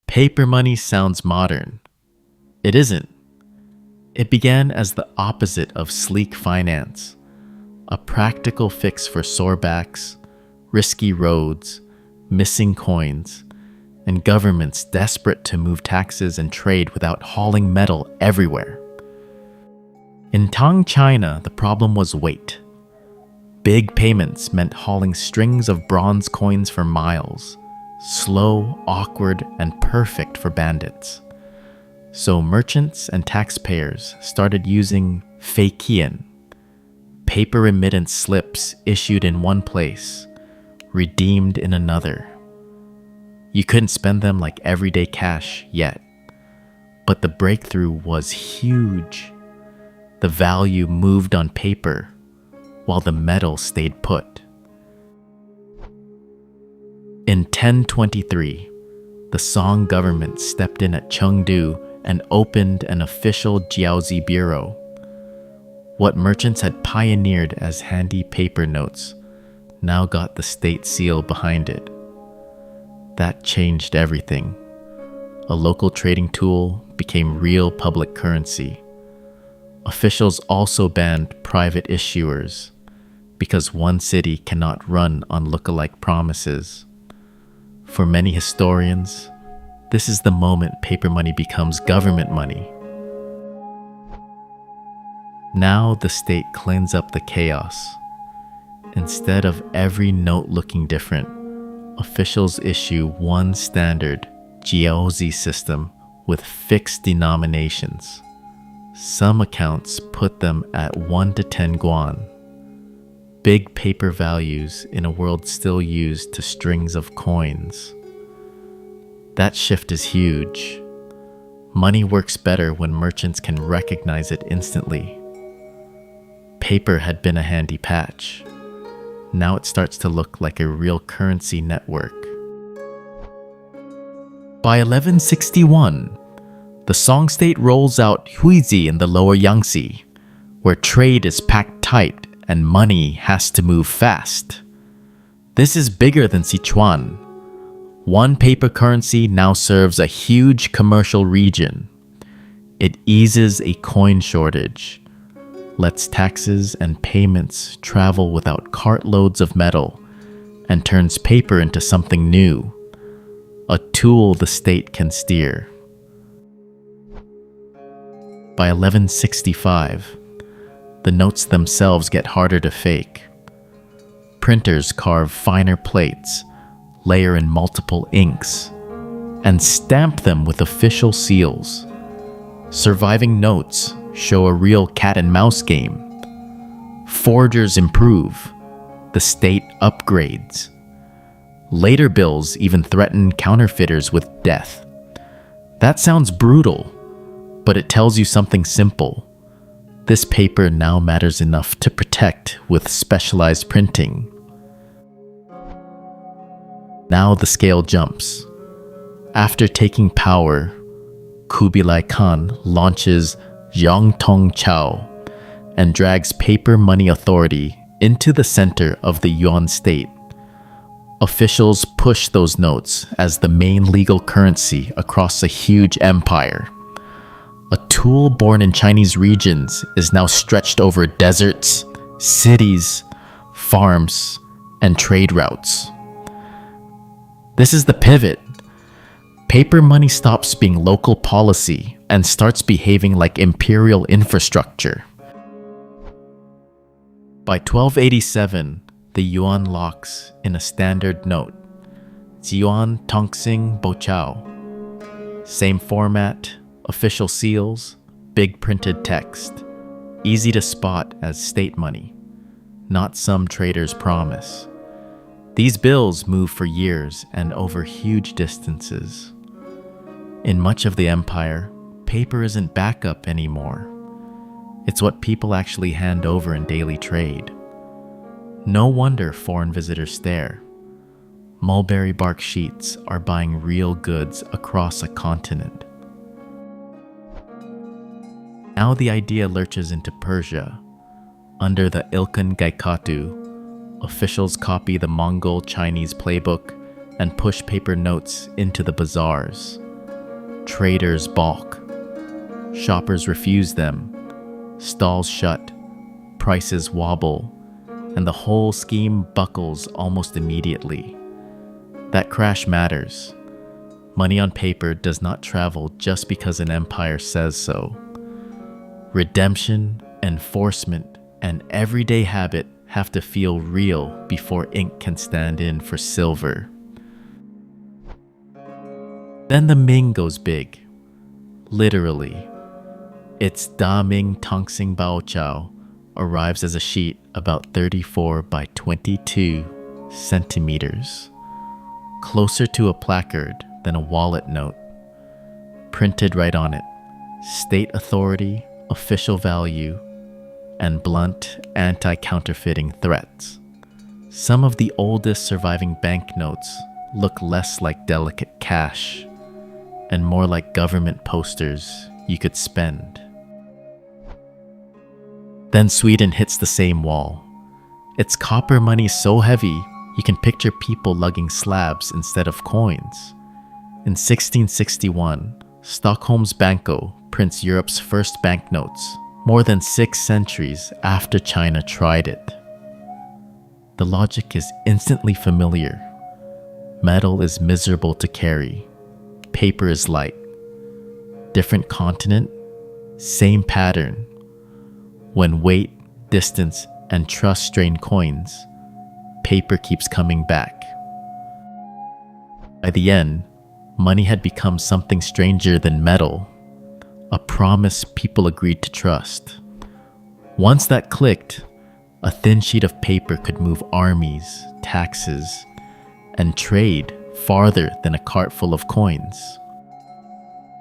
Paper money sounds modern. It isn't. It began as the opposite of sleek finance, a practical fix for sore backs, risky roads, missing coins, and governments desperate to move taxes and trade without hauling metal everywhere. In Tang, China, the problem was weight. Big payments meant hauling strings of bronze coins for miles, slow, awkward, and perfect for bandits. So merchants and taxpayers started using feiqian, paper remittance slips issued in one place, redeemed in another. You couldn't spend them like everyday cash yet, but the breakthrough was huge. The value moved on paper, while the metal stayed put. In 1023, the Song government stepped in at Chengdu and opened an official jiaozi bureau. What merchants had pioneered as handy paper notes now got the state seal behind it. That changed everything. A local trading tool became real public currency. Officials also banned private issuers because one city cannot run on lookalike promises. For many historians, this is the moment paper money becomes government money. Now the state cleans up the chaos. Instead of every note looking different, officials issue one standard jiaozi system with fixed denominations. Some accounts put them at 1 to 10 guan. Big paper values in a world still used to strings of coins. That shift is huge. Money works better when merchants can recognize it instantly. Paper had been a handy patch. Now it starts to look like a real currency network. By 1161, the Song state rolls out huizi in the lower Yangtze, where trade is packed tight and money has to move fast. This is bigger than Sichuan. One paper currency now serves a huge commercial region. It eases a coin shortage, lets taxes and payments travel without cartloads of metal, and turns paper into something new, a tool the state can steer. By 1165, the notes themselves get harder to fake. Printers carve finer plates, layer in multiple inks, and stamp them with official seals. Surviving notes show a real cat and mouse game. Forgers improve. The state upgrades. Later bills even threaten counterfeiters with death. That sounds brutal, but it tells you something simple. This paper now matters enough to protect with specialized printing. Now the scale jumps. After taking power, Kublai Khan launches Yongtong Chao and drags paper money authority into the center of the Yuan state. Officials push those notes as the main legal currency across a huge empire. A tool born in Chinese regions is now stretched over deserts, cities, farms, and trade routes. This is the pivot. Paper money stops being local policy and starts behaving like imperial infrastructure. By 1287, the yuan locks in a standard note, Ziyuan Tongxing Bochao. Same format, official seals, big printed text, easy to spot as state money, not some trader's promise. These bills move for years and over huge distances. In much of the empire, paper isn't backup anymore. It's what people actually hand over in daily trade. No wonder foreign visitors stare. Mulberry bark sheets are buying real goods across a continent. Now the idea lurches into Persia. Under the Ilkhan Gaikatu, officials copy the Mongol Chinese playbook and push paper notes into the bazaars. Traders balk. Shoppers refuse them. Stalls shut. Prices wobble. And the whole scheme buckles almost immediately. That crash matters. Money on paper does not travel just because an empire says so. Redemption, enforcement, and everyday habit have to feel real before ink can stand in for silver. Then the Ming goes big. Literally. Its Da Ming Tongxing Bao Chao arrives as a sheet about 34 by 22 centimeters, closer to a placard than a wallet note. Printed right on it, state authority, official value, and blunt anti-counterfeiting threats. Some of the oldest surviving banknotes look less like delicate cash and more like government posters you could spend. Then Sweden hits the same wall. Its copper money so heavy you can picture people lugging slabs instead of coins. In 1661, Stockholm's Banco prints Europe's first banknotes, more than 6 centuries after China tried it. The logic is instantly familiar. Metal is miserable to carry. Paper is light. Different continent, same pattern. When weight, distance, and trust strain coins, paper keeps coming back. By the end, money had become something stranger than metal, a promise people agreed to trust. Once that clicked, a thin sheet of paper could move armies, taxes, and trade farther than a cart full of coins.